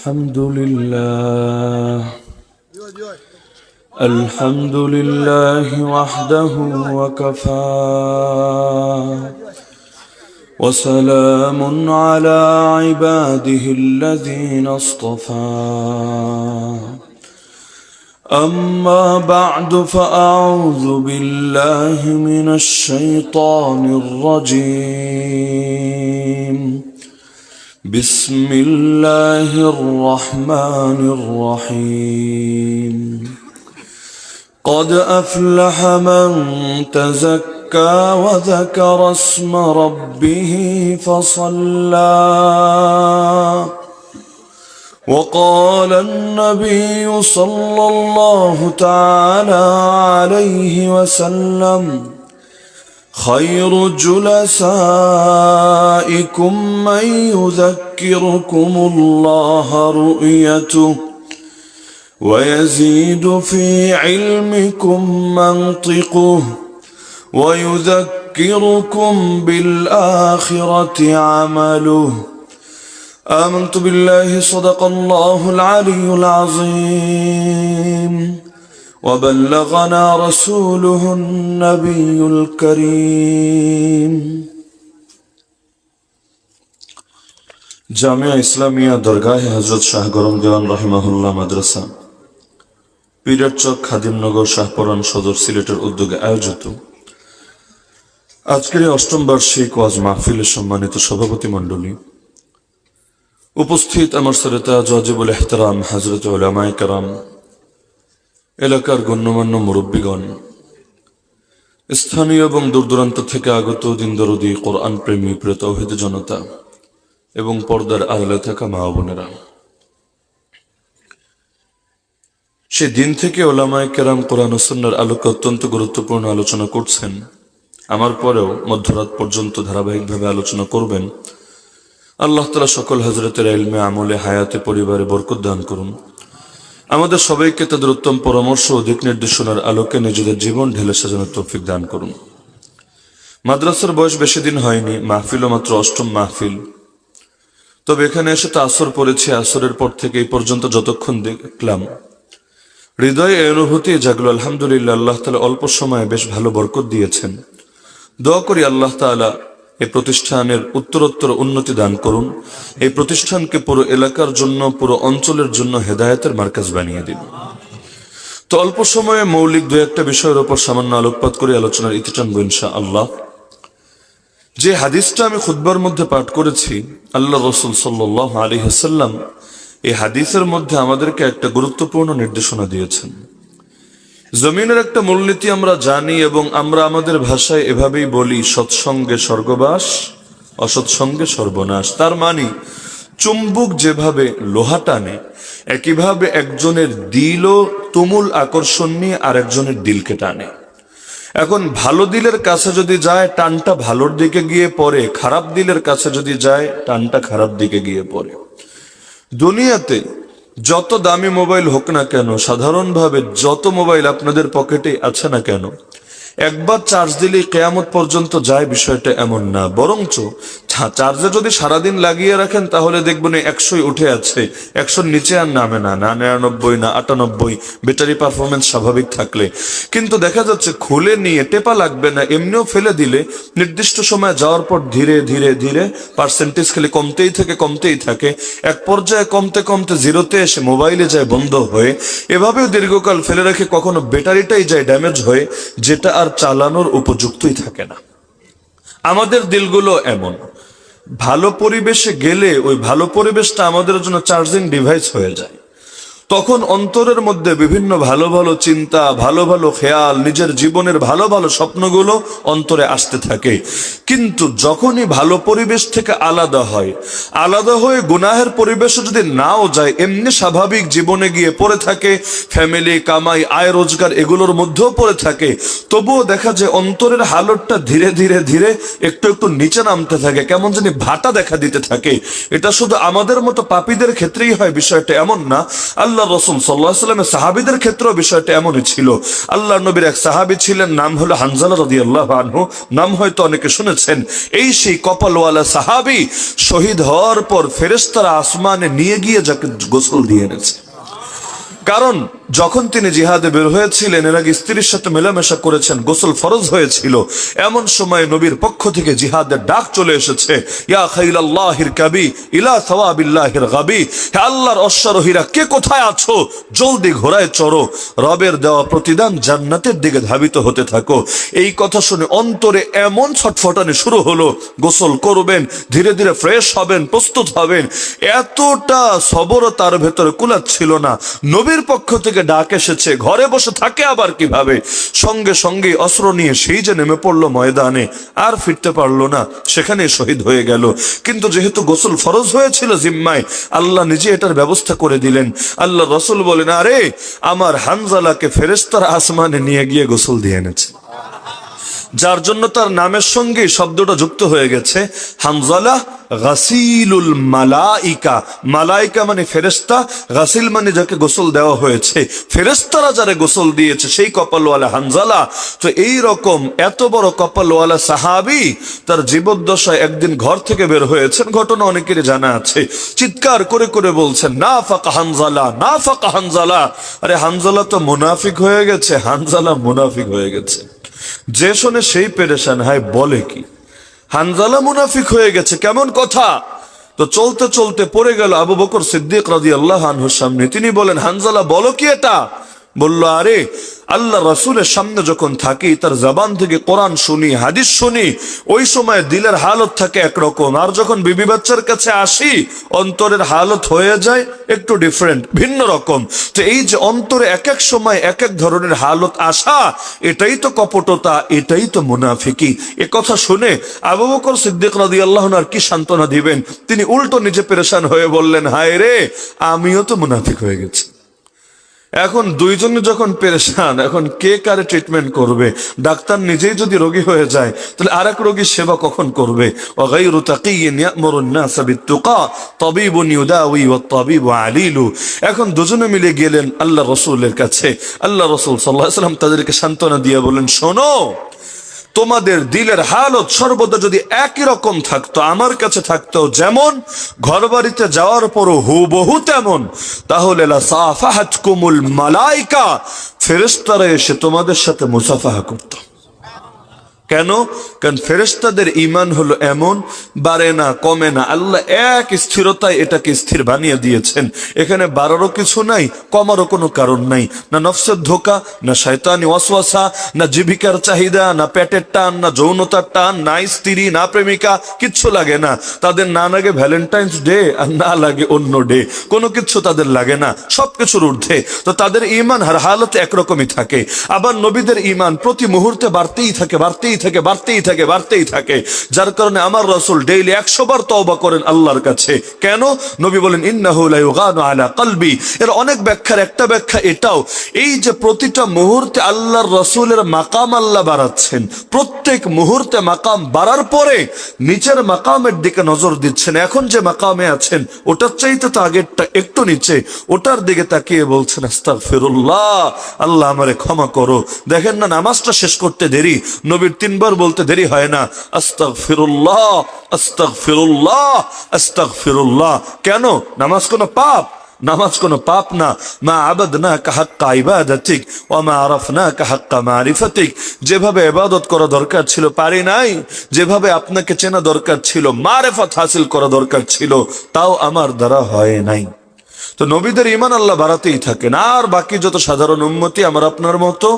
الحمد لله وحده وكفى وسلام على عباده الذين اصطفى أما بعد فأعوذ بالله من الشيطان الرجيم بسم الله الرحمن الرحيم قد أفلح من تزكى وذكر اسم ربه فصلى وقال النبي صلى الله تعالى عليه وسلم خير جلسائكم من يذكركم الله رؤيته ويزيد في علمكم منطقه ويذكركم بالآخرة عمله آمنت بالله صدق الله العلي العظيم وبلغنا رسوله النبي الكريم জামিয়া ইসলামিয়া দরগাহে হযরত শাহ গরম দেওয়ান রাহিমাহুল্লাহ মাদ্রাসা পীরচক খাদিমনগর শাহপরান সদর সিলেটের উদ্যোগে আয়োজিত আজকের অষ্টম বার্ষিক ওয়াজ মাহফিলের সম্মানিত সভাপতি মণ্ডলী, উপস্থিত আমার সরতাজ ওয়াজিবুল ইহতিরাম হযরত উলামায়ে কেরাম, এলাকার গণ্যমান্য মুরব্বীগণ, স্থানীয় এবং দূরদূরান্ত থেকে আগত দিনদরদি কোরআন প্রেমী প্রিয় তাওহীদ জনতা এবং পর্দার আড়ালে থাকা মা বোনেরা, সেই দিন থেকে উলামায়ে কেরাম কোরআন ও সুন্নাহর আলোকে অত্যন্ত গুরুত্বপূর্ণ আলোচনা করছেন। আমার পরেও মধ্যরাত পর্যন্ত ধারাবাহিকভাবে আলোচনা করবেন। আল্লাহ তাআলা সকল হযরতের ইলমে, আমলে, হায়াতে, পরিবারে বরকত দান করুন। আমাদের সবাইকে তাদের উত্তম পরামর্শ ও দিক নির্দেশনার আলোকে নিজেদের জীবন ঢেলে সাজানোর তৌফিক দান করুন। মাদ্রাসার বয়স বেশি দিন হয়নি, মাহফিলও মাত্র অষ্টম মাহফিল। তবে এখানে এসে তো আসর পড়েছে। আসরের পর থেকে এই পর্যন্ত যতক্ষণ দেখলাম, হৃদয়ে এই অনুভূতি জাগলো, আলহামদুলিল্লাহ, আল্লাহ তাআলা অল্প সময়ে বেশ ভালো বরকত দিয়েছেন। দোয়া করি আল্লাহ তাআলা এই প্রতিষ্ঠানের উত্তরোত্তর উন্নতি দান করুন। এই প্রতিষ্ঠানকে পুরো এলাকার জন্য, পুরো অঞ্চলের জন্য হেদায়েতের মার্কাজ বানিয়ে দিন। তো অল্প সময়ে মৌলিক দু একটা বিষয়ের উপর সামান্য আলোকপাত করে আলোচনার ইতি টানবো ইনশাআল্লাহ। যে হাদিসটা আমি খুতবার মধ্যে পাঠ করেছি, আল্লাহ রাসূল সাল্লাল্লাহু আলাইহি ওয়াসাল্লাম এই হাদিসের মধ্যে আমাদেরকে একটা গুরুত্বপূর্ণ নির্দেশনা দিয়েছেন। জমিনের একটা মূলনীতি আমরা জানি এবং আমরা আমাদের ভাষায় এভাবেই বলি, সৎসঙ্গে স্বর্গবাস, অসৎসঙ্গে সর্বনাশ। তার মানে চুম্বক যেভাবে লোহা টানে, একইভাবে একজনের দিলও তুমুল আকর্ষণ নিয়ে আর একজনের দিলকে টানে। এখন ভালো দিলের কাছে যদি যায়, টানটা ভালোর দিকে গিয়ে পড়ে। খারাপ দিলের কাছে যদি যায়, টানটা খারাপ দিকে গিয়ে পড়ে। দুনিয়াতে যত দামি মোবাইল হোক না কেন, সাধারণভাবে যত মোবাইল আপনাদের পকেটে আছে না কেন, একবার চার্জ দিলেই কিয়ামত পর্যন্ত যায়, বিষয়টা এমন না। বরঞ্চ চার্জে যদি সারাদিন লাগিয়ে রাখেন তাহলে দেখবেন 100 উঠে আছে, 100-র নিচে আর নামে না, না 99 না 98, ব্যাটারি পারফরমেন্স স্বাভাবিক থাকলে। কিন্তু দেখা যাচ্ছে খুলে নিয়ে টেপা লাগবে না, এমনিও ফেলে দিলে নির্দিষ্ট সময় যাওয়ার পর ধীরে ধীরে ধীরে পার্সেন্টেজ খালি কমতেই থাকে। এক পর্যায়ে কমতে কমতে জিরোতে এসে মোবাইলে যায় বন্ধ হয়ে। এভাবেও দীর্ঘকাল ফেলে রেখে কখনো ব্যাটারিটাই যায় ড্যামেজ হয়ে, যেটা আর চালানোর উপযুক্তই থাকে না। আমাদের দিলগুলো এমন, ভালো পরিবেশে গেলে ওই ভালো পরিবেশটা আমাদের জন্য চার্জিং ডিভাইস হয়ে যায়। তখন অন্তরের মধ্যে বিভিন্ন ভালো ভালো চিন্তা, ভালো ভালো খেয়াল, নিজের জীবনের ভালো ভালো স্বপ্নগুলো অন্তরে আসতে থাকে। কিন্তু যখনই ভালো পরিবেশ থেকে আলাদা হয়ে গুনাহের পরিবেশে যদি নাও যায়, এমনি স্বাভাবিক জীবনে গিয়ে পড়ে থাকে, ফ্যামিলি, কামাই, আয় রোজগার এগুলোর মধ্যেও পড়ে থাকে, তবুও দেখা যায় অন্তরের হালতটা ধীরে ধীরে ধীরে একটু একটু নিচে নামতে থাকে, কেমন জানি ভাটা দেখা দিতে থাকে। এটা শুধু আমাদের মতো পাপীদের ক্ষেত্রেই হয় বিষয়টা এমন না। আল্লাহ আল্লাহ রাসূল সাল্লাল্লাহু আলাইহি ওয়াসাল্লামের সাহাবীদের ক্ষেত্রেও বিষয়টা এমনই ছিল। আল্লাহর নবীর এক সাহাবী ছিলেন, নাম হলো হানজালা রাদিয়াল্লাহু আনহু, নাম হয়তো অনেকে শুনেছেন। এই সেই কপালওয়ালা সাহাবী শহীদ হওয়ার পর ফেরেশতারা আসমানে নিয়ে গিয়ে যাকে গোসল দিয়ে এনেছে। কারণ যখন তিনি জিহাদে বের হয়েছিলেন, এর আগে স্ত্রীর সাথে মেলামেশা করেছেন, গোসল ফরজ হয়েছিল, এমন সময় নবীর পক্ষ থেকে জিহাদের ডাক চলে এসেছে, ইয়া খাইলাল্লাহির কাবি ইলা সাওয়াবিল্লাহির গাবি, হে আল্লাহর অশ্বারোহীরা কে কোথায় আছো, জলদি ঘোড়ায় চড়ো, রবের দেওয়া প্রতিদান জান্নাতের দিকে ধাবিত হতে থাকো। এই কথা শুনে অন্তরে এমন ছটফটানি শুরু হলো, গোসল করবেন, ধীরে ধীরে ফ্রেশ হবেন, প্রস্তুত হবেন, এতটা সবর তার ভেতরে কুলাচ্ছিল না। নবীর পক্ষ থেকে ডাক এসেছে, ঘরে বসে থাকে আবার কিভাবে, সঙ্গে সঙ্গে অস্ত্র নিয়ে সেই যে নেমে পড়লো ময়দানে, আর ফিরতে পারলো না, সেখানে শহীদ হয়ে গেল। কিন্তু যেহেতু গোসল ফরজ হয়েছিল জিম্মায়, আল্লাহ নিজে এটার ব্যবস্থা করে দিলেন। আল্লাহ রাসূল বলেন, আরে আমার হানজালাকে ফেরেশতারা আসমানে নিয়ে গিয়ে গোসল দিয়ে এনেছে, যার জন্য তার নামের সঙ্গে শব্দটা যুক্ত হয়ে গেছে, হানজালা গাসিলুল মালাইকা। মালাইকা মানে ফেরেশতা, গাসিল মানে যাকে গোসল দেওয়া হয়েছে, ফেরেশতারা যারে গোসল দিয়েছে সেই কপালওয়ালা হানজালা। তো এই রকম এত বড় কপালওয়ালা সাহাবী তার জীবদ্দশায় একদিন ঘর থেকে বের হয়েছেন, ঘটনা অনেকেরই জানা আছে, চিৎকার করে করে বলছেন, নাফাকা হানজালা, নাফাকা হানজালা। আরে হানজালা তো মুনাফিক হয়ে গেছে, হানজালা মুনাফিক হয়ে গেছে। যে শোনে সেই পেরেশান, হায় বলে কি, হানজালা মুনাফিক হয়ে গেছে, কেমন কথা। তো চলতে চলতে পড়ে গেল আবু বকর সিদ্দিক রাদিয়াল্লাহু আনহুর সামনে। তিনি বলেন, হানজালা বলো কি এটা? বলল, আরে আল্লাহ রাসূলের সামনে যখন থাকি, তার জবান থেকে কোরআন শুনি, হাদিস শুনি, ওই সময় দিলের হালত থাকে একরকম, আর যখন বিবি বাচ্চার কাছে আসি অন্তরের হালত হয়ে যায় একটু ডিফারেন্ট, ভিন্ন রকম। তো এই যে অন্তরে এক এক সময় এক এক ধরনের হালত আসা, এটাই তো কপটতা, এটাই তো মুনাফিকি। এ কথা শুনে আবু বকর সিদ্দিক রাদিয়াল্লাহু আনহু আর কি সান্ত্বনা দিবেন, তিনি উল্টো নিজে পেরেশান হয়ে বললেন, হায় রে, আমিও তো মুনাফিক হয়ে গেছি। এখন দুইজনে যখন পেরেশান, এখন কে কারে ট্রিটমেন্ট করবে? ডাক্তার নিজেই যদি রোগী হয়ে যায়, তাহলে আরেক রোগীর সেবা কখন করবে? ওয়াগাইরু তাকিয়্যিন ইয়া'মুরুন নাস বিত-তুকা তাবিবুন ইউদাওয়ি ওয়াত-তাবিবু আলীলু। এখন দুজনে মিলে গেলেন আল্লাহ রাসূলের কাছে। আল্লাহ রাসূল সাল্লাল্লাহু আলাইহি ওয়াসাল্লাম তাদেরকে সান্ত্বনা দিয়ে বলেন, শোনো, তোমাদের দিলের হালত সর্বদা যদি একই রকম থাকতো, আমার কাছে থাকতো যেমন, ঘর বাড়িতে যাওয়ার পরও হুবহু তেমন, তাহলে লা সাফাহাতকুমুল মালাইকা, ফেরেশতারা এসে তোমাদের সাথে মুসাফাহা করত। কেন? কারণ ফেরেশতাদের ঈমান হলো এমন, বাড়ে না কমে না, আল্লাহ এক স্থিরতায় এটাকে স্থির বানিয়ে দিয়েছেন। এখানে বাড়ারও কিছু নাই, কমারও কোনো কারণ নাই, না নফসের ধোঁকা, না শয়তানি ওয়াসওয়াসা, না জীবিকার চাহিদা, না পেটের টান, না যৌনতার টান, না স্ত্রী, না প্রেমিকা, কিচ্ছু লাগে না তাদের। না লাগে ভ্যালেন্টাইন্স ডে, আর না লাগে অন্য ডে, কোনো কিছু তাদের লাগে না, সবকিছুর ঊর্ধ্বে। তো তাদের ঈমান হার হালতে একরকমই থাকে। আবার নবীদের ঈমান প্রতি মুহূর্তে বাড়তেই থাকে, বাড়তেই থাকে, বাড়তেই থাকে, বাড়তেই থাকে। যার কারণে আমার রাসূল ডেইলি 100 বার তওবা করেন আল্লাহর কাছে। কেন? নবী বলেন, ইন্নাহু লা ইউগানু আলা কলবি। এর অনেক ব্যাখ্যার একটা ব্যাখ্যা এটাও, এই যে প্রতিটা মুহূর্তে আল্লাহর রাসূলের মাকাম আল্লাহ বাড়াচ্ছেন, প্রত্যেক মুহূর্তে মাকাম বাড়ার পরে নিচের মাকামের দিকে নজর দিচ্ছেন। এখন যে মাকামে আছেন ওটার চাইতে তো আগেরটা একটু নিচে, ওটার দিকে তাকিয়ে বলছেন, আস্তাগফিরুল্লাহ, আল্লাহ আমারে ক্ষমা করো। দেখেন না, নামাজটা শেষ করতে দেরি, নবীর 3 বার বলতে দেরি হয় না, আস্তাগফিরুল্লাহ, আস্তাগফিরুল্লাহ, আস্তাগফিরুল্লাহ। কেন? নামাজ কোনো পাপ? নামাজ কোনো পাপ না। মা আবাদনাকা হাক্কা ইবাদাতিক ওয়া মা আরাফনাকা হাক্কা মারিফাতিক। যেভাবে ইবাদত করা দরকার ছিল পারি নাই, যেভাবে আপনাকে চেনা দরকার ছিল, মারিফাত হাসিল করা দরকার ছিল, তাও আমার দ্বারা হয় নাই। তো নবীদের ঈমান আল্লাহ বাড়াতেই থাকেন। আর বাকি যত সাধারণ উম্মতি আমার আপনার মতো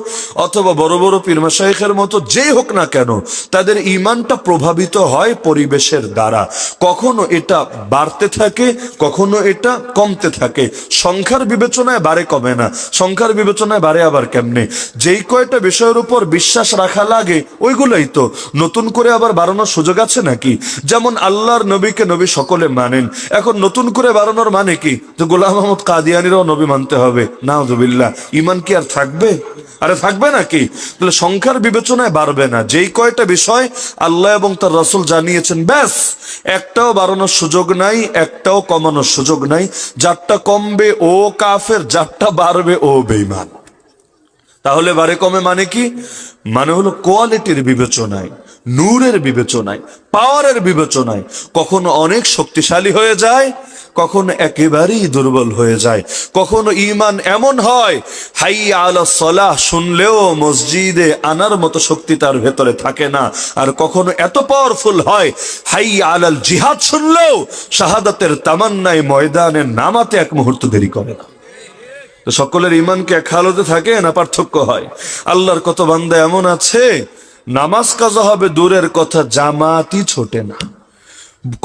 অথবা বড় বড় পীর মাশায়েখের মতো যেই হোক না কেন, তাদের ঈমানটা প্রভাবিত হয় পরিবেশের দ্বারা। কখনো এটা বাড়তে থাকে, কখনো এটা কমতে থাকে। সংখ্যার বিবেচনায় বাড়ে কমে না, সংখ্যার বিবেচনায় বাড়ে আবার কেমনে? যেই কয়টা বিষয়ের উপর বিশ্বাস রাখা লাগে ওইগুলোই তো, নতুন করে আবার বাড়ানোর সুযোগ আছে নাকি? যেমন আল্লাহর নবীকে নবী সকলে মানেন, এখন নতুন করে বাড়ানোর মানে কি? যে গোলাম মাহমুদ কাদিয়ানিরাও নবী মানতে হবে, নাউযুবিল্লাহ। ঈমান কি আর থাকবে? আরে থাকবে নাকি? তাহলে সংখ্যার বিবেচনায় বাড়বে না। যেই কয়টা বিষয় আল্লাহ এবং তার রাসূল জানিয়েছেন, ব্যাস, একটাও বাড়ানোর সুযোগ নাই, একটাও কমানোর সুযোগ নাই। যারটা কমবে ও কাফের, যারটা বাড়বে ও বেঈমান। তাহলে বাড়ে কমে মানে কি? মানে হলো কোয়ালিটির বিবেচনায়, নূরের বিবেচনায়, পাওয়ারের বিবেচনায় কখনো অনেক শক্তিশালী হয়ে যায়, কখনো একেবারেই দুর্বল হয়ে যায়। কখনো ঈমান এমন হয় হাইয়া আলা সালাহ শুনলেও মসজিদে আনার মতো শক্তি তার ভেতরে থাকে না। আর কখনো এত পাওয়ারফুল হয় হাইয়া আলাল জিহাদ শুনলেও শাহাদাতের তামান্নায় ময়দানে নামাতে এক মুহূর্ত দেরি করে না। তো সকলের ঈমানকে এক হালতে থাকে না পার্থক্য হয়? আল্লাহর কত বান্দা এমন আছে নামাজ কাজা হবে দূরের কথা, জামাতই ছোটে না।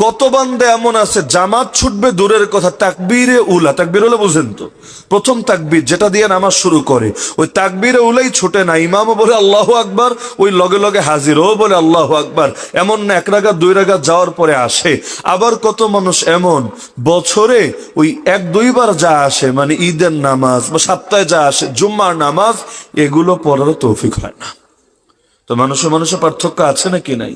কত বান্দা এমন আছে জামাত ছুটবে দূরের কথা, তাকবীরে উলা, তাকবীর উলা বুঝেন তো, প্রথম তাকবীর যেটা দিয়ে নামাজ শুরু করে, ওই তাকবীরে উলাই ছুটে না। ইমামও বলে আল্লাহু আকবার, ওই লগে লগে হাজিরও বলে আল্লাহু আকবার। এমন না এক রাকাত দুই রাকাত যাওয়ার পরে আসে। আবার কত মানুষ এমন বছরে ওই এক দুইবার যা আসে, মানে ঈদের নামাজ বা সপ্তাহে যা আসে জুম্মার নামাজ, এগুলো পড়ারও তৌফিক হয় না। তো মানুষের পার্থক্য আছে নাকি নাই?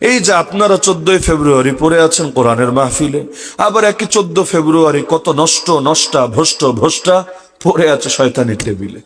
এই যে আপনারা 14 ফেব্রুয়ারি পড়ে আছেন কোরআনের মাহফিলে, আবার একই 14 ফেব্রুয়ারি কত নষ্টা ভ্রষ্টা পড়ে আছে শয়তানের টেবিলে।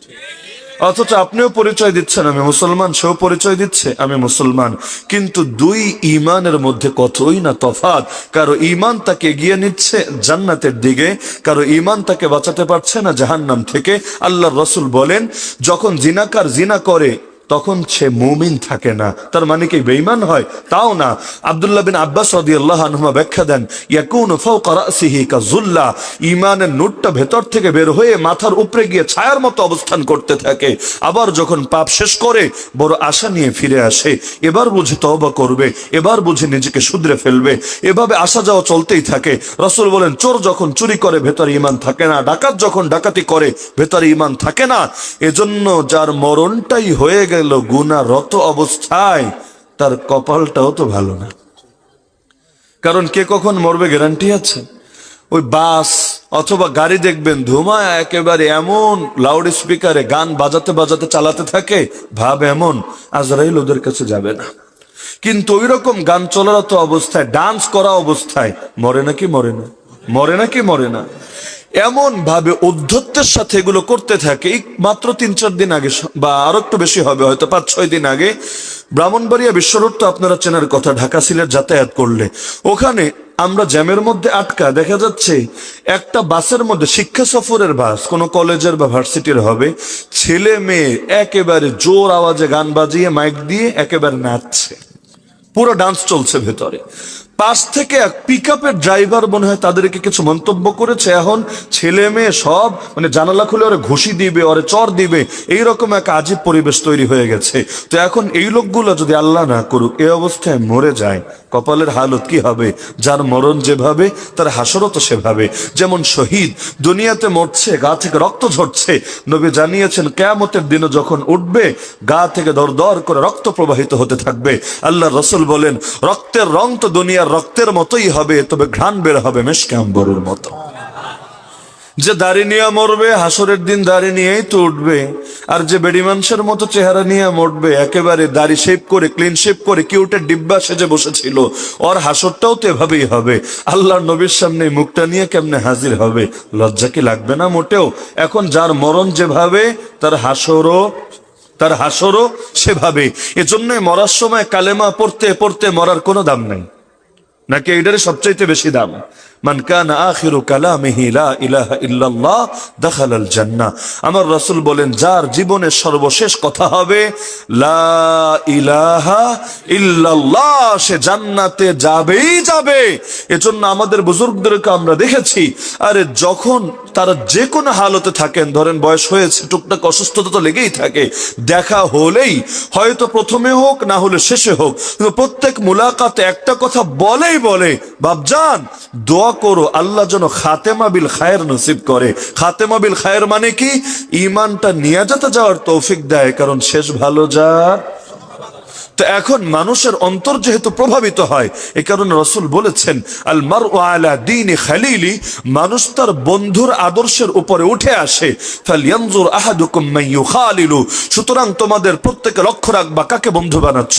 অথচ আপনিও পরিচয় দিচ্ছেন আমি মুসলমান, সেও পরিচয় দিচ্ছে আমি মুসলমান, কিন্তু দুই ঈমানের মধ্যে কতই না তফাৎ। কারো ঈমান তাকে এগিয়ে নিচ্ছে জান্নাতের দিকে, কারো ঈমান তাকে বাঁচাতে পারছে না জাহান্নাম থেকে। আল্লাহর রাসূল বলেন, যখন জিনাকার জিনা করে তখন সে মুমিন থাকে না, তার মানে কি বেঈমান হয়? তাও না। আব্দুল্লাহ বিন আব্বাস রাদিয়াল্লাহু আনহুমা ব্যাখ্যা দেন, ইয়াকুনু ফাওকা রাসিহি কাযুল্লা, ঈমানের নূরটা ভেতর থেকে বের হয়ে মাথার উপরে গিয়ে ছায়ার মতো অবস্থান করতে থাকে। আবার যখন পাপ শেষ করে বড় আশা নিয়ে ফিরে আসে, এবার বুঝে তওবা করবে, এবার বুঝে নিজেকে শুধরে ফেলবে, এভাবে আসা যাওয়া চলতেই থাকে। রাসূল বলেন, চোর যখন চুরি করে ভেতরে ঈমান থাকে না, ডাকাত যখন ডাকাতি করে ভেতরে ঈমান থাকে না। এজন্য যার মরণটাই হয়ে গেল গুনাহরত অবস্থায়, তার কপালটাও তো ভালো না। কারণ কে কখন মরবে গ্যারান্টি আছে? ওই বাস অথবা গাড়ি দেখবেন ধুমায় একেবারে এমন লাউড স্পিকারে গান বাজাতে বাজাতে চালাতে থাকে, ভাব এমন আজরাইল ওদের কাছে যাবে না। কিন্তু ওই রকম গান চলারত অবস্থায়, ডান্স করা অবস্থায় মরে নাকি মরে না? মরে নাকি মরে না? এমন ভাবে উদ্ধত্তের সাথে এগুলো করতে থাকে। মাত্র 3-4 দিন আগে, বা আরো একটু বেশি হবে, হয়তো 5-6 দিন আগে, ব্রাহ্মণবাড়িয়া বিশ্ব রোড তো আপনারা চেনার কথা, ঢাকা সিলেট যাতায়াত করলে ওখানে আমরা জ্যামের মধ্যে আটকা, দেখা যাচ্ছে একটা বাসের মধ্যে, শিক্ষা সফরের বাস, কোনো কলেজের বা ভার্সিটির হবে, ছেলে মেয়ে একেবারে জোর আওয়াজে গান বাজিয়ে মাইক দিয়ে একেবারে নাচছে, পুরো ডান্স চলছে ভেতরে। পাশ থেকে এক পিকআপের ড্রাইভার মনে হয় তাদেরকে কিছু মন্তব্য করেছে। এখন ছেলে মেয়ে সব মানে জানালা খুলে ওরে ঘুষি দিবে, ওরে চর দিবে, এইরকম এক আজীব পরিবেশ তৈরি হয়ে গেছে। তো এখন এই লোকগুলো যদি আল্লাহ না করুক এই অবস্থায় মরে যায়, কপালের হালত কি হবে? যার মরণ যেভাবে তার হাসরও তো সেভাবে। যেমন শহীদ দুনিয়াতে মরছে, গা থেকে রক্ত ঝরছে, নবী জানিয়েছেন কিয়ামতের দিনে যখন উঠবে গা থেকে দর দর করে রক্ত প্রবাহিত হতে থাকবে। আল্লাহ রাসূল বলেন, রক্তের রং তো দুনিয়ার রক্তের মতোই হবে, তবে ঘ্রাণ বের হবে মেশকে আম্বরের মতো। যে দাড়ি নিয়ে মরবে হাসরের দিন দাড়ি নিয়েই তো উঠবে, আর যে বেড়ি মানুষের মতো চেহারা নিয়ে মরবে, একেবারে দাড়ি শেভ করে ক্লিন শেভ করে কিউটের ডিব্বা সেজে বসেছিল, ওর হাসরটাও তো এভাবেই হবে। আল্লাহর নবীর সামনে মুখটা নিয়ে কেমনে হাজির হবে? লজ্জা কি লাগবে না মোটেও? এখন যার মরণ যেভাবে তার হাসরও সেভাবে। এজন্যই মরার সময় কালেমা পড়তে পড়তে মরার কোনো দাম নাই, নাকি এইটারে সবচাইতে বেশি দাম? মান কানা আখিরু কালামিহি লা ইলাহা ইল্লাল্লাহ দাখালাল জান্নাহ। আমার রাসূল বলেন, যার জীবনের সর্বশেষ কথা হবে লা ইলাহা ইল্লাল্লাহ, সে জান্নাতে যাবেই যাবে। এজন্য আমাদের বুজুর্গদেরকে আমরা দেখেছি, আরে যখন তারা যে কোনো হালতে থাকেন, ধরেন বয়স হয়েছে, টুকটাক অসুস্থতা তো লেগেই থাকে, দেখা হলেই হয়তো প্রথমে হোক না হলে শেষে হোক, কিন্তু প্রত্যেক মুলাকাতে একটা কথা বলে, বাপজান দোয়া করো আল্লাহ যেন খাতেমা বিল খায়ের নসিব করে। খাতেমা বিল খায়ের মানে কি? ঈমানটা নিয়ে যাওয়ার তৌফিক দেয়, কারণ শেষ ভালো যার। তো এখন মানুষের অন্তর যেহেতু প্রভাবিত হয়, এ কারণে রাসূল বলেছেন আল মারউ আলা দীনি খালিলি, মানুষ তার বন্ধুর আদর্শের উপরে উঠে আসে। ফালইয়ানজুর আহাদুকুম মান ইউখালিলু, সুতরাং তোমাদের প্রত্যেকে লক্ষ্য রাখবা কাকে বন্ধু বানাচ্ছ।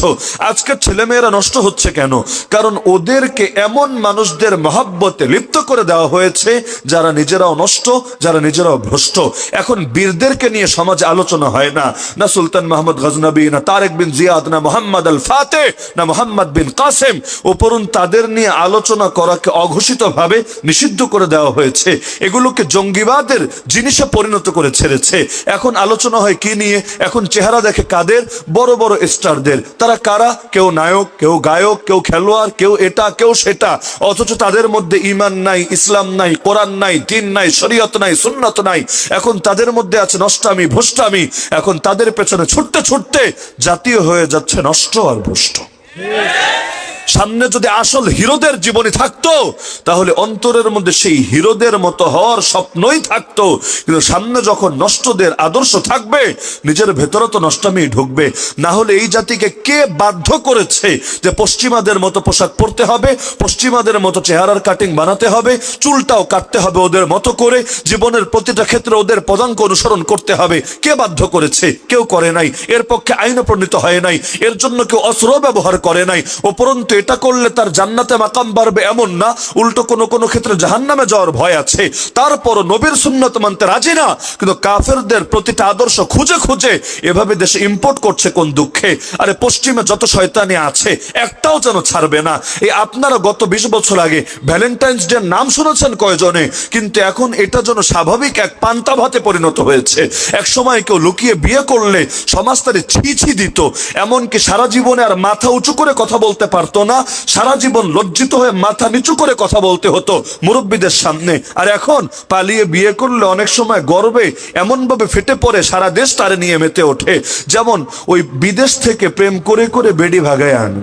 আজকে ছেলেমেয়েরা নষ্ট হচ্ছে কেন? কারণ ওদেরকে এমন মানুষদের মহব্বতে লিপ্ত করে দেওয়া হয়েছে যারা নিজেরাও নষ্ট, যারা নিজেরাও ভ্রষ্ট। এখন বীরদেরকে নিয়ে সমাজে আলোচনা হয় না, না সুলতান মাহমুদ গজনবী, না তারেক বিন জিয়াদ, না মোহাম্মদ আল ফাতে, না মোহাম্মদ বিন কাসেম, উপরন্তু তাদের নিয়ে আলোচনা করাকে অঘোষিতভাবে নিষিদ্ধ করে দেওয়া হয়েছে। এগুলোকে জঙ্গিবাদের জিনিসে পরিণত করে ছেড়েছে। এখন আলোচনা হয় কি নিয়ে? এখন চেহারা দেখে কাদের? বড় বড় স্টারদের। তারা কারা? কেউ নায়ক, কেউ গায়ক, কেউ খেলোয়াড়, কেউ এটা, কেউ সেটা। অথচ তাদের মধ্যে ঈমান নাই, ইসলাম নাই, কোরআন নাই, দ্বীন নাই, শরীয়ত নাই, সুন্নাত নাই। এখন তাদের মধ্যে আছে নষ্টামি, ভ্রষ্টামি। এখন তাদের পেছনে ছুটতে ছুটতে জাতীয় হয়ে যাচ্ছে নষ্ট আর ভ্রষ্ট। সামনে যদি আসল হিরোদের জীবনী থাকতো, তাহলে অন্তরের মধ্যে সেই হিরোদের মতো হওয়ার স্বপ্নই থাকতো। কিন্তু সামনে যখন নষ্টদের আদর্শ থাকবে, নিজের ভেতরে তো নষ্টামি ঢুকবে। না হলে এই জাতিকে কে বাধ্য করেছে যে পশ্চিমাদের মতো পোশাক পরতে হবে, পশ্চিমাদের মতো চেহারার কাটিং বানাতে হবে, চুলটাও কাটতে হবে ওদের মতো করে, জীবনের প্রতিটা ক্ষেত্রে ওদের পদাঙ্ক অনুসরণ করতে হবে? কে বাধ্য করেছে? কেউ করে নাই। এর পক্ষে আইন প্রণীত হয় নাই, এর জন্য কেউ অস্ত্র ব্যবহার করে নাই। উপরন্তু এটা করলে তার জান্নাতে মাকাম বাড়বে এমন না, উল্টো কোনো ক্ষেত্রে জাহান্নামে যাওয়ার ভয় আছে। তারপরও নবীর সুন্নাত মানতে রাজি না, কিন্তু কাফেরদের প্রতিটা আদর্শ খুঁজে খুঁজে এভাবে দেশে ইম্পোর্ট করছে। কোন দুঃখে! আরে পশ্চিমে যত শয়তানি আছে একটাও যেন ছাড়বে না। এই আপনারা গত 20 বছর আগে ভ্যালেন্টাইন্স ডে নাম শুনেছেন কয়জনে? কিন্তু এখন এটা যেন স্বাভাবিক এক পান্তা ভাতে পরিণত হয়েছে। এক সময় কেউ লুকিয়ে বিয়ে করলে সমাজ তারে ছি ছি দিত, এমনকি সারা জীবনে আর মাথা উঁচু করে কথা বলতে পারতো না, সারা জীবন লজ্জিত হয়ে মাথা নিচু করে কথা বলতে হতো মুরব্বীদের সামনে। আর এখন পালিয়ে বিয়ে করলে অনেক সময় গর্বে এমন ভাবে ফেটে পড়ে সারা দেশ তারে নিয়ে মেতে ওঠে। যেমন ওই বিদেশ থেকে প্রেম করে করে বেডি ভাগায় আনে,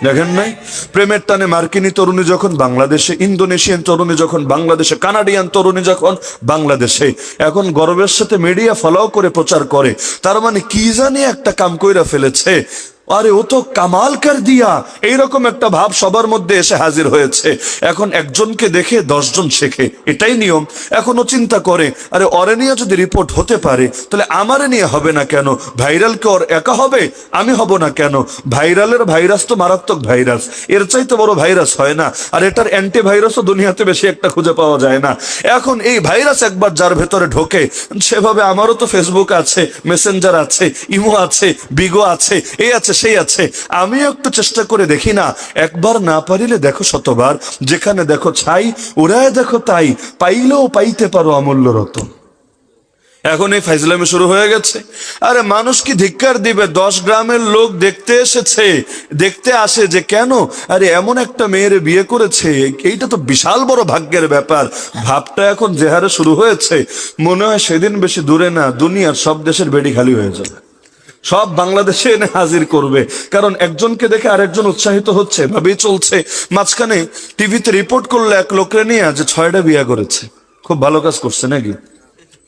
দেখেন নাই? প্রেমের টানে মার্কিনী তরুণী যখন বাংলাদেশে, ইন্দোনেশিয়ান তরুণী যখন বাংলাদেশে, কানাডিয়ান তরুণী যখন বাংলাদেশে, এখন গর্বের সাথে মিডিয়া ফলো করে প্রচার করে। তার মানে কি জানি একটা কাম কইরা ফেলেছে। আরে ও তো কামাল কর দিয়া, এইরকম একটা ভাব সবার মধ্যে এসে হাজির হয়েছে। এখন একজনকে দেখে 10 জন শেখে, এটাই নিয়ম। এখনো চিন্তা করে, আরে ওরে নিয়ে যদি রিপোর্ট হতে পারে তাহলে আমারে নিয়ে হবে না কেন? ভাইরাল কি ওর একা হবে? আমি হব না কেন? ভাইরালের ভাইরাস তো মারাত্মক ভাইরাস, এর চাইতে বড় ভাইরাস হয় না। আর এটার অ্যান্টিভাইরাসও দুনিয়াতে বেশি একটা খুঁজে পাওয়া যায় না। এখন এই ভাইরাস একবার যার ভেতরে ঢোকে, সেভাবে আমারও তো ফেসবুক আছে, মেসেঞ্জার আছে, ইমো আছে, বিগো আছে, এই আছে, সেই আছে। আমিও একটু চেষ্টা করে দেখি না? একবার না পারিলে দেখো শতবার, যেখানে দেখো ছাই ওরাই দেখো তাই, পাইলেও পাইতে পারো অমূল্য রতন। এখন এই ফাইজলামি শুরু হয়ে গেছে। আরে মানুষ কি ধিক্কার দিবে? 10 গ্রামের লোক দেখতে আসে যে কেন, আরে এমন একটা মেয়েরে বিয়ে করেছে, এইটা তো বিশাল বড় ভাগ্যের ব্যাপার। ভাবটা এখন যে হারে শুরু হয়েছে, মনে হয় সেদিন বেশি দূরে না, দুনিয়ার সব দেশের বেডি খালি হয়ে যাবে, সব বাংলাদেশে এনে হাজির করবে। কারণ একজনকে দেখে আরেকজন উৎসাহিত হচ্ছে, ভাবেই চলছে। মাঝখানে টিভিতে রিপোর্ট করলো এক লোকরে নিয়ে যে 6টা বিয়ে করেছে। খুব ভালো কাজ করছে নাকি?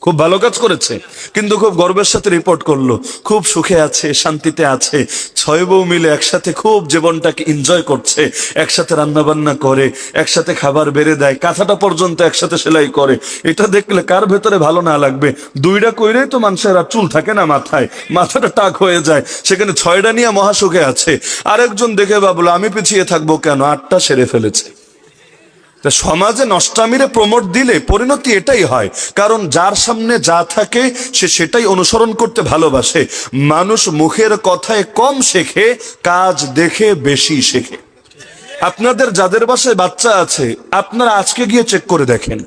খুব ভালো কাজ করেছে, কিন্তু খুব গর্বের সাথে রিপোর্ট করলো খুব সুখে আছে, শান্তিতে আছে। 6 বউ মিলে একসাথে খুব জীবনটাকে এনজয় করছে, একসাথে রান্না বান্না করে, একসাথে খাবার বেড়ে দেয়, কাঁথাটা পর্যন্ত একসাথে সেলাই করে। এটা দেখলে কার ভেতরে ভালো না লাগবে? 2টা কইরেই তো মানুষের আর চুল থাকে না মাথায়, মাথাটা টাক হয়ে যায়, সেখানে 6টা নিয়ে মহাসুখে আছে। আরেকজন দেখে ভাবলো আমি পিছিয়ে থাকবো কেন, 8টা সেরে ফেলেছে। সমাজে নষ্টামিরে প্রমোট দিলে পরিণতি এটাই হয়, কারণ যার সামনে যা থাকে সে সেটাই অনুসরণ করতে ভালোবাসে। মানুষ মুখের কথায় কম শেখে, কাজ দেখে বেশি শেখে। আপনাদের যাদের বাসায় বাচ্চা আছে, আপনারা আজকে গিয়ে চেক করে দেখেন,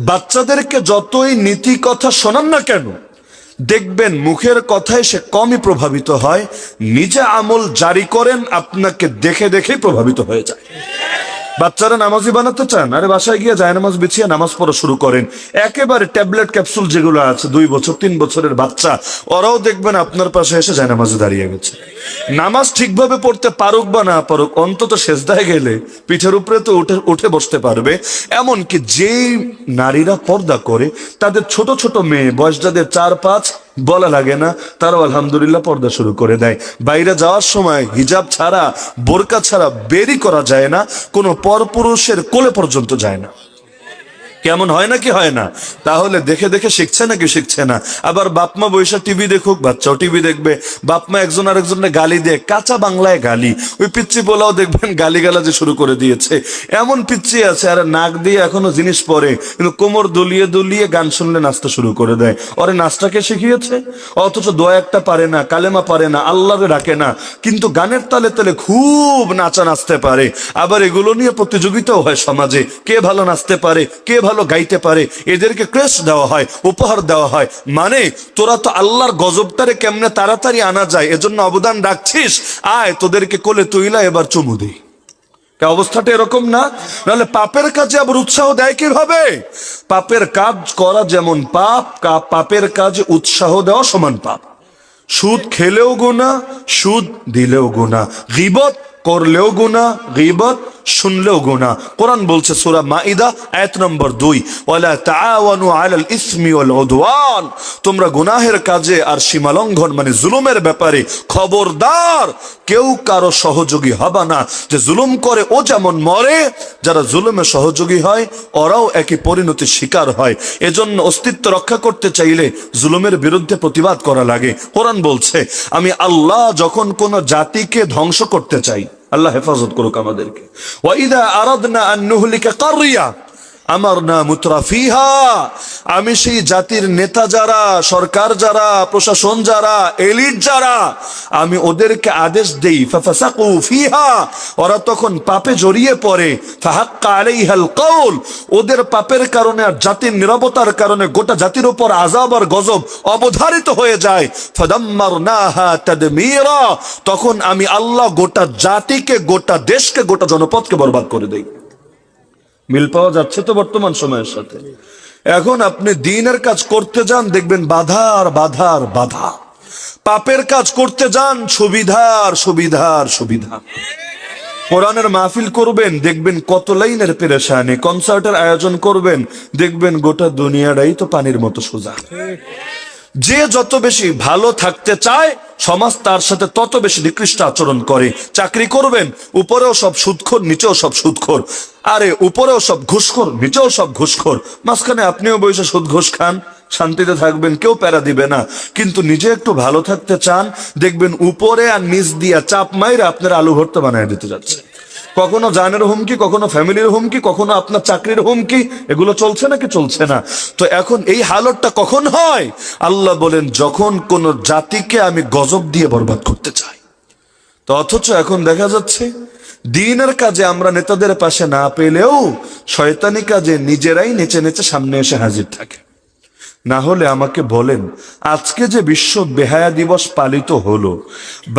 বাচ্চাদেরকে যতই নীতি কথা শোনান না কেন, দেখবেন মুখের কথায় সে কমই প্রভাবিত হয়। নিজে আমল জারি করেন, আপনাকে দেখে দেখেই প্রভাবিত হয়ে যায়। বাচ্চারা নামাজি বানাতে চান, আরে বাসায় গিয়ে জায়নামাজ বিছিয়ে নামাজ পড়া শুরু করেন। একেবারে ট্যাবলেট ক্যাপসুল যেগুলো আছে, 2 বছর 3 বছরের বাচ্চা, ওরাও দেখবেন আপনার পাশে এসে জায়নামাজে দাঁড়িয়ে গেছে। নামাজ ঠিকভাবে পড়তে পারুক বা না পারুক, অন্তত সেজদায় গেলে পিঠের উপরে তো উঠে বসতে পারবে। এমনকি যেই নারীরা পর্দা করে, তাদের ছোট ছোট মেয়ে, বয়স যাদের 4, 5, বলা লাগে না, তারাও আলহামদুলিল্লাহ পর্দা শুরু করে দেয়। বাইরে যাওয়ার সময় হিজাব ছাড়া, বোরকা ছাড়া বেরই করা যায় না, কোনো পরপুরুষের কোলে পর্যন্ত যায় না। কেমন হয় নাকি হয় না? তাহলে দেখে দেখে শিখছে নাকি শিখছে না? আবার বাপমা বৈশা টিভি দেখুক, বাচ্চাও টিভি দেখবে। বাপমা একজন আরেকজনের গালি দেয়, কাঁচা বাংলায় গালি। ওই পিচ্ছি পোলাও দেখবেন গালি গালাজে শুরু করে দিয়েছে। এমন পিচ্ছি আছে, আর নাক দিয়ে এখনো জিনিস পরে, কিন্তু কোমর দুলিয়ে দুলিয়ে গান শুনলে নাচতে শুরু করে দেয়। ওরে নাচটাকে শিখিয়েছে, অথচ দোয়া একটা পারে না, কালেমা পারে না, আল্লাহরে ডাকে না, কিন্তু গানের তালে তালে খুব নাচা নাচতে পারে। আবার এগুলো নিয়ে প্রতিযোগিতাও হয় সমাজে, কে ভালো নাচতে পারে, কে ভালো গাইতে পারে, এদেরকে ক্রেস্ট দেওয়া হয়, উপহার দেওয়া হয়। মানে তোরা তো আল্লাহর গজবটারে কেমনে তাড়াতাড়ি আনা যায় এজন্য অবদান রাখছিস, আয় তোদেরকে কোলে তুইলা এবার চুমু দিই। অবস্থাটা এরকম না? নাহলে পাপের কাজে আবার উৎসাহ দেয় কিভাবে? পাপের কাজ করা যেমন পাপ, পাপের কাজে উৎসাহ দেওয়া সমান পাপ। সুদ খেলেও গুনাহ, সুদ দিলেও গুনাহ, গীবত করলেও গুনাহ, গীবত শুনলেও গুনাহ। কোরআন বলছে সূরা মাইদা আয়াত নম্বর 2, ওয়ালা তাআওয়ানু আলাল ইসমি ওয়াল উদওয়ান, তোমরা গুনাহের কাজে আর সীমালঙ্ঘন মানে জুলুমের ব্যাপারে খবরদার কেউ কারো সহযোগী হবে না। যে জুলুম করে ও যেমন মরে, যারা জুলুমে সহযোগী হয় ওরাও একই পরিণতির শিকার হয়। এজন্য অস্তিত্ব রক্ষা করতে চাইলে জুলুমের বিরুদ্ধে প্রতিবাদ করা লাগে। কোরআন বলছে আমি আল্লাহ যখন কোন জাতিকে ধ্বংস করতে চাই, আল্লাহ হেফাজত করুক আমাদেরকে, ওয়াইদা আরাদনা আন নুহলিকা কাররিয়া আমারনা মুতরাফিহা, আমি সেই জাতির নেতা যারা, সরকার যারা, প্রশাসন যারা, এলিট যারা, আমি ওদেরকে আদেশ দেই ফাফাসাকু ফিহা, ওরা তখন পাপে জড়িয়ে পড়ে, ফাহাক্কা আলাইহাল কওল, ওদের পাপের কারণে আর জাতির নীরবতার কারণে গোটা জাতির উপর আযাব আর গজব অবধারিত হয়ে যায়। ফাদাম্মারনাহা তাদমীরা, তখন আমি আল্লাহ গোটা জাতিকে, গোটা দেশকে, গোটা জনপদকে বরবাদ করে দেই। মিল পাওয়া যাচ্ছে তো বর্তমান সময়ের সাথে? এখন আপনি দ্বীনের কাজ করতে যান, দেখবেন বাধার বাধার বাধা। পাপের কাজ করতে যান, সুবিধার সুবিধার সুবিধা। কোরআনের মাহফিল করবেন, দেখবেন কত লাইনের পেরেশানি। কনসার্টের আয়োজন করবেন, দেখবেন গোটা দুনিয়াটাই তো পানির মতো সোজা। যে যত বেশি ভালো থাকতে চায়, সমাজ তার সাথে তত বেশি নিকৃষ্ট আচরণ করে। চাকরি করবেন, উপরেও সব সুদখোর, নিচেও সব সুদখোর। আরে উপরেও সব ঘুষখোর, নিচেও সব ঘুষখোর। মাঝখানে আপনিও বসে সুদ ঘুষ খান, শান্তিতে থাকবেন, কেউ প্যারা দিবে না। কিন্তু নিজে একটু ভালো থাকতে চান, দেখবেন উপরে আর নিচ দিয়া চাপ মাইরে আপনার আলু ভর্তা বানিয়ে দিতে যাচ্ছে। কখনো জানের হুমকি, কখনো ফ্যামিলির হুমকি, কখনো আপনার চাকরির হুমকি। এগুলো চলছে নাকি চলছে না? তো এখন এই হালতটা কখন হয়? আল্লাহ বলেন যখন কোন জাতিকে আমি গজব দিয়ে বরবাদ করতে চাই। তো অথচ এখন দেখা যাচ্ছে দ্বীনের কাজে আমরা নেতাদের পাশে না পেলেও শয়তানি কাজে নিজেরাই নেচে নেচে সামনে এসে হাজির থাকে। না হলে আমাকে বলেন, আজকে যে বিশ্ব বেহায়া দিবস পালিত হলো,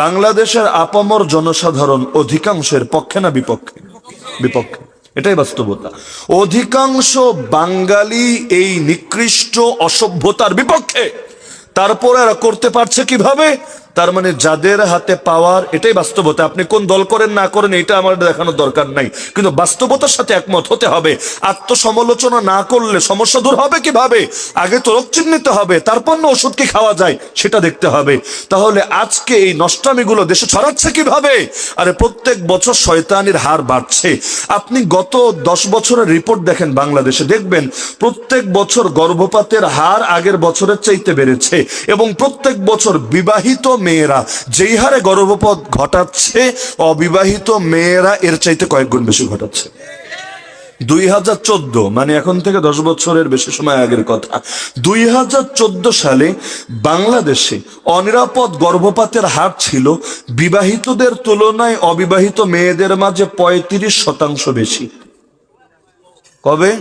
বাংলাদেশের আপামর জনসাধারণ অধিকাংশের পক্ষে না বিপক্ষে? বিপক্ষে, এটাই বাস্তবতা। অধিকাংশ বাঙালি এই নিকৃষ্ট অসভ্যতার বিপক্ষে। তারপরে এরা করতে পারছে কিভাবে? তার মানে যাদের হাতে পাওয়ার, এটাই বাস্তবতা। আপনি কোন দল করেন না করেন এটা আমার দেখানোর দরকার নাই, কিন্তু বাস্তবতার সাথে একমত হতে হবে। আত্মসমালোচনা না করলে সমস্যা দূর হবে কিভাবে? আগে তো রোগ চিহ্নিত হবে, তারপর না ওষুধ কি খাওয়া যায় সেটা দেখতে হবে। তাহলে আজকে এই নষ্টামিগুলো দেশে ছড়াচ্ছে কিভাবে? আরে প্রত্যেক বছর শয়তানির হার বাড়ছে। আপনি গত 10 বছরের রিপোর্ট দেখেন বাংলাদেশে, দেখবেন প্রত্যেক বছর গর্ভপাতের হার আগের বছরের চাইতে বেড়েছে, এবং প্রত্যেক বছর বিবাহিত মেয়েরা যেই হারে গর্ভপাত ঘটাচ্ছে, অবিবাহিত মেয়েরা এর চাইতে কয়েক গুণ বেশি ঘটাচ্ছে। 2014 মানে এখন থেকে 10 বছরের বেশি সময় আগের কথা, 2014 সালে বাংলাদেশে অনিরাপদ গর্ভপাতের হার ছিল বিবাহিতদের তুলনায় অবিবাহিত মেয়েদের মাঝে 35% বেশি। কবে?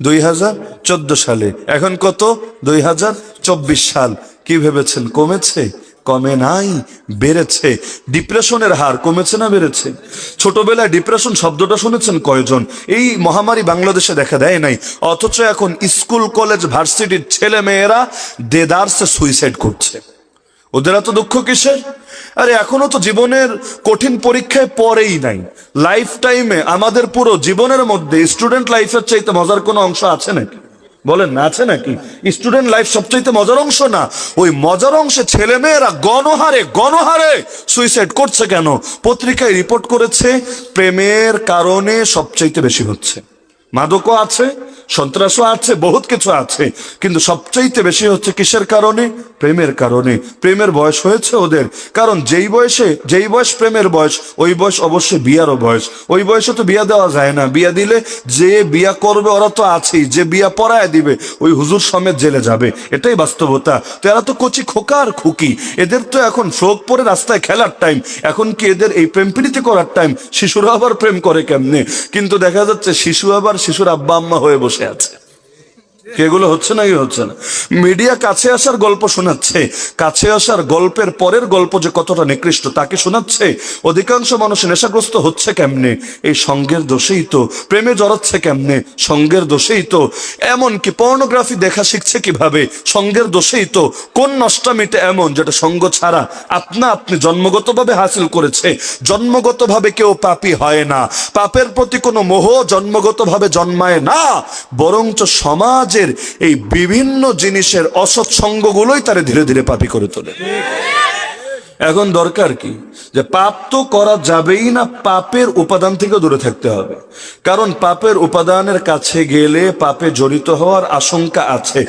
2014 সালে। এখন কত? 2024 সাল। কি ভেবেছেন কমেছে? কমে নাই, বেড়েছে। ডিপ্রেশনের হার কমেছে না বেড়েছে? ছোটবেলায় ডিপ্রেশন শব্দটা শুনেছেন কয়জন? এই মহামারী বাংলাদেশে দেখা দেয় নাই, অথচ এখন স্কুল কলেজ ভার্সিটির ছেলে মেয়েরা দেদারসে সুইসাইড করছে। ওদের এত দুঃখ কিসের? আরে এখনো তো জীবনের কঠিন পরীক্ষায় পড়েই নাই। লাইফ টাইমে আমাদের পুরো জীবনের মধ্যে স্টুডেন্ট লাইফের চাইতে মজার কোনো অংশ আছে নাকি? বলেন না, আছে নাকি? স্টুডেন্ট লাইফ সবচাইতে মজার অংশ না? ওই মজার অংশে ছেলে মেয়েরা গণহারে গণহারে সুইসাইড করছে কেন? পত্রিকায় রিপোর্ট করেছে প্রেমের কারণে সবচাইতে বেশি হচ্ছে। মাদকও আছে, সন্ত্রাসও আছে, বহুত কিছু আছে, কিন্তু সবচাইতে বেশি হচ্ছে কিসের কারণে? প্রেমের কারণে। প্রেমের বয়স হয়েছে ওদের, কারণ যেই বয়স প্রেমের বয়স, ওই বয়স অবশ্যই বিয়ারও বয়স। ওই বয়সে তো বিয়া দেওয়া যায় না, বিয়া দিলে যে বিয়া করবে ওরা তো আছেই, যে বিয়া পড়ায় দিবে ওই হুজুর সমেত জেলে যাবে, এটাই বাস্তবতা। তো এরা তো কচি খোকা আর খুকি, এদের তো এখন ফ্রক পরে রাস্তায় খেলার টাইম, এখন কি এদের এই প্রেম প্রীতি করার টাইম? শিশুরা আবার প্রেম করে কেমনে? কিন্তু দেখা যাচ্ছে শিশু আবার শিশুর আব্বা আম্মা হয়ে বসে আছে। এগুলো হচ্ছে না, হচ্ছে না। মিডিয়া কাছে আসার গল্প শোনাচ্ছে, কাছে আসার গল্পের পরের গল্প যে কতটা নিকৃষ্ট তাকে শোনাচ্ছে। অধিকাংশ মানুষ নেশাগ্রস্ত হচ্ছে কেমনে? এই সঙ্গের দোষেই তো। প্রেমে জড়াচ্ছে কেমনে? সঙ্গের দোষেই তো। এমনকি পর্নোগ্রাফি দেখা শিখছে কিভাবে? সঙ্গের দোষেই তো। কোন নষ্টামিটা এমন যেটা সঙ্গ ছাড়া আপনি জন্মগতভাবে হাসিল করেছে? জন্মগতভাবে কেউ পাপী হয় না, পাপের প্রতি কোনো মোহ জন্মগতভাবে জন্মায় না, বরঞ্চ সমাজে এই বিভিন্ন জিনিসের অসৎসঙ্গগুলোই তারে ধীরে ধীরে পাপী করে তোলে। এখন দরকার কি? যে পাপ তো করা যাবেই না, পাপের উপাদান থেকে দূরে থাকতে হবে। কারণ পাপের উপাদানের কাছে গেলে পাপে জড়িত হওয়ার আশঙ্কা আছে।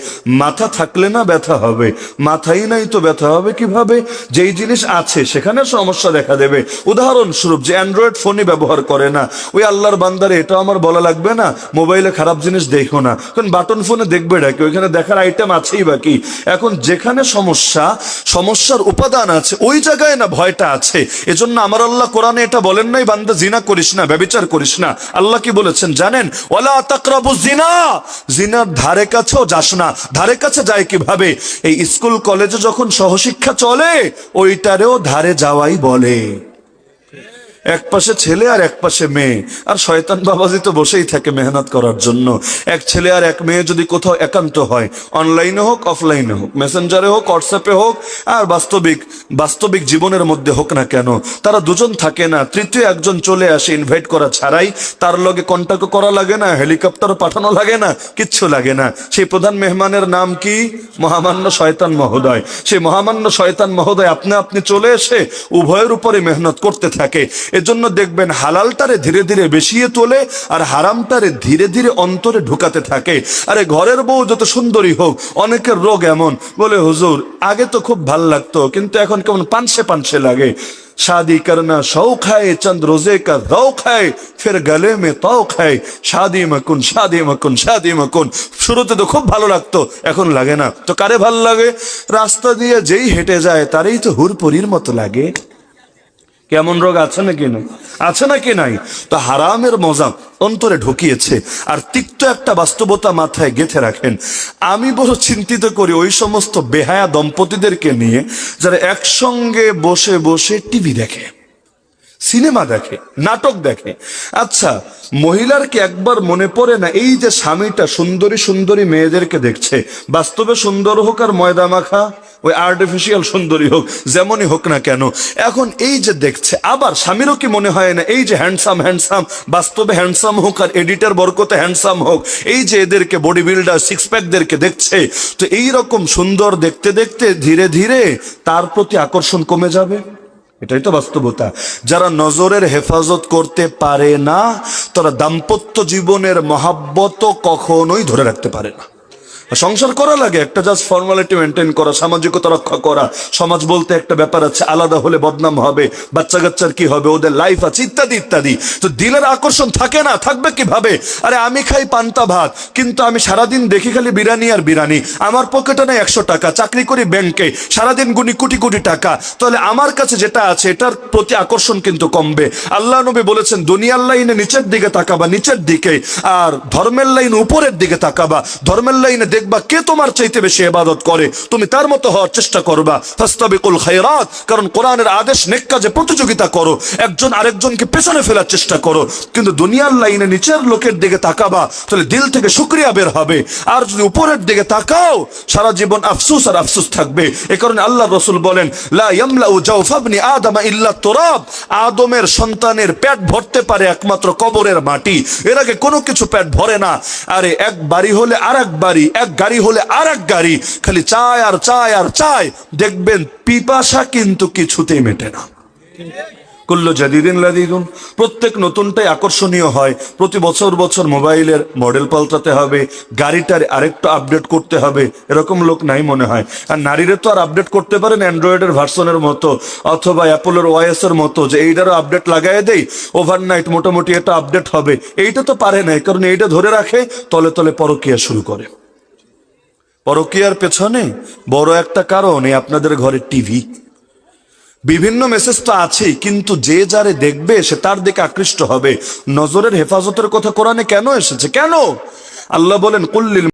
মাথা থাকলে না ব্যথা হবে, মাথাই নাই তো ব্যথা হবে কিভাবে? যেই জিনিস আছে সেখানে সমস্যা দেখা দেবে। উদাহরণস্বরূপ, যে অ্যান্ড্রয়েড ফোনই ব্যবহার করে না, ওই আল্লাহর বান্দারে এটা আমার বলা লাগবে না মোবাইলে খারাপ জিনিস দেখো না, কারণ বাটন ফোনে দেখবে ডাকে, ওইখানে দেখার আইটেম আছেই বাকি। এখন যেখানে সমস্যার উপাদান আছে ওই জায়গায় না ভয়টা আছে। এজন্য আমার আল্লাহ কোরআনে এটা বলেন নাই বান্দা জিনা করিস না, ব্যভিচার করিস না। আল্লাহ কি বলেছেন জানেন? ওয়ালা তাকরাবুজ জিনা, জিনার ধারে কাছেও যাস না। ধারে কাছে যায় কিভাবে? এই স্কুল কলেজে যখন সহশিক্ষা চলে ওইটারেও ধারে যাওয়াই বলে। এক পাশে ছেলে আর এক পাশে মেয়ে, আর শয়তান বাবাজি তো বসেই থাকে মেহনত করার জন্য। এক ছেলে আর এক মেয়ে যদি কোথাও একান্ত হয়, অনলাইনে হোক অফলাইনে হোক, মেসেঞ্জারে হোক হোয়াটসঅ্যাপে হোক আর বাস্তবিক জীবনের মধ্যে হোক না কেন, তারা দুজন থাকে না, তৃতীয় একজন চলে আসে ইনভাইট করা ছাড়াই। তার লগে কন্ট্যাক্ট করা লাগে না, হেলিকপ্টার পাঠানো লাগে না, কিচ্ছু লাগে না। সেই প্রধান মেহমানের নাম কি? মহামান্য শয়তান মহোদয়। সেই মহামান্য শয়তান মহোদয় আপনি চলে এসে উভয়ের উপরে মেহনত করতে থাকে। এজন্য দেখবেন হালালটারে ধীরে ধীরে বেশিয়ে তোলে আর হারামটারে ধীরে ধীরে অন্তরে ঢুকাতে থাকে। আরে ঘরের বউ যত সুন্দরী হোক, অনেকের রোগ এমন, বলে হুজুর আগে তো খুব ভাল লাগতো কিন্তু এখন কেমন পানসে লাগে। शादी करना शौक है, चंद रोजे का रौक है, फिर गले में तौक है, शादी मकुन शादी मकुन शादी मकुन। শুরুতে তো খুব ভালো লাগতো, এখন লাগে না। তো কারে ভালো লাগে? রাস্তা দিয়ে যেই হেঁটে যায় তারই তো হুরপুরির মতো লাগে। কেমন রোগ আছে নাকি নাই? আছে নাকি নাই? তো হারামের মজা অন্তরে ঢুকিয়েছে আর তিক্ত একটা বাস্তবতা মাথায় গেঁথে রাখেন। আমি বড় চিন্তিত করি ওই সমস্ত বেহায়া দম্পতিদেরকে নিয়ে যারা একসঙ্গে বসে বসে টিভি দেখে, সিনেমা দেখে, নাটক দেখে। আচ্ছা, মহিলার কি একবার মনে পড়ে না এই যে স্বামীটা সুন্দরী সুন্দরী মেয়েদেরকে দেখছে, বাস্তবে সুন্দর হোক আর ময়দা মাখা ওই আর্টিফিশিয়াল সুন্দরী হোক, যেমনই হোক না কেন, এখন এই যে দেখছে, আবার স্বামীরও কি মনে হয় না এই যে হ্যান্ডসাম বাস্তবে হ্যান্ডসাম হোক আর এডিটার বরকতে হ্যান্ডসাম হোক, এই যে এদেরকে বডি বিল্ডার সিক্স প্যাকদেরকে দেখছে, তো এই রকম সুন্দর দেখতে দেখতে ধীরে ধীরে তার প্রতি আকর্ষণ কমে যাবে। এটাই তো বাস্তবতা। যারা নজরের হেফাজত করতে পারে না তারা দাম্পত্য জীবনের মহাব্বত কখনোই ধরে রাখতে পারে না। সংসার করা লাগে একটা জাস্ট ফর্মালিটি মেনটেন করা, সামাজিকতা রক্ষা করা। সমাজ বলতে একটা ব্যাপার আছে, আলাদা হলে বদনাম হবে, বাচ্চা কাচ্চার কি হবে, ওদের লাইফ আছে, ইত্যাদি ইত্যাদি। তো দিলের আকর্ষণ থাকে না, থাকবে কিভাবে? আরে আমি খাই পান্তা ভাত কিন্তু আমি সারাদিন দেখি খালি বিরিয়ানি আর বিরিয়ানি, আমার পকেটে নেই 100 টাকা, চাকরি করি ব্যাংকে, সারাদিন গুনি কোটি কোটি টাকা, তাহলে আমার কাছে যেটা আছে এটার প্রতি আকর্ষণ কিন্তু কমবে। আল্লাহ নবী বলেছেন দুনিয়ার লাইনে নিচের দিকে তাকাবা নিচের দিকে, আর ধর্মের লাইন উপরের দিকে তাকাবা। ধর্মের লাইনে দেখবা কে তোমার চাইতে বেশি ইবাদত করে, তুমি তার মতো হওয়ার চেষ্টা করবা। ফাস্তাবিকুল খায়রাত, কারণ কোরআনের আদেশ নেক কাজে প্রতিযোগিতা করো, একজন আরেকজনকে পেছনে ফেলার চেষ্টা করো। কিন্তু দুনিয়ার লাইনে নিচের লোকের দিকে তাকাবা, তাহলে দিল থেকে শুকরিয়া বের হবে। আর যদি উপরের দিকে তাকাও, সারা জীবন আফসোস আর আফসোস থাকবে। এ কারণে আল্লাহ রাসূল বলেন, লা ইয়ামলাউ জাওফা ইবনি আদম ইল্লা তুরাব, আদমের সন্তানের পেট ভরতে পারে একমাত্র কবরের মাটি, এর আগে কোনো কিছু পেট ভরে না। আরে এক বাড়ি হলে আরেক বাড়ি, এক গাড়ি হলে আরেক গাড়ি, খালি চায় আর চায় আর চায়, দেখবেন পিপাসা কিন্তু কিছুতেই মেটে না। কুল্লু জাদিদিন লাদিদুন, প্রত্যেক নতুনটাই আকর্ষণীয় হয়। প্রতি বছর বছর মোবাইলের মডেল পাল্টাতে হবে, গাড়িটার আরেকটু আপডেট করতে হবে, এরকম লোক নাই মনে হয়। আর নারীরা তো আর আপডেট করতে পারেন অ্যান্ড্রয়েডের ভার্সনের মতো অথবা অ্যাপলের ওএস এর মতো, যে এইটারও আপডেট লাগাই দেই, ওভারনাইট মোটামুটি এটা আপডেট হবে, এইটা তো পারে না। কারণ এইটা ধরে রাখে, তলে তলে পরকীয়া শুরু করে। পরকীয়ার পেছনে বড় একটা কারণ এই আপনাদের ঘরে টিভি। বিভিন্ন মেসেজ তো আছেই, কিন্তু যে যারে দেখবে সে তার দিকে আকৃষ্ট হবে। নজরের হেফাজতের কথা কোরআনে কেন এসেছে? কেন? আল্লাহ বলেন, কুল্লিল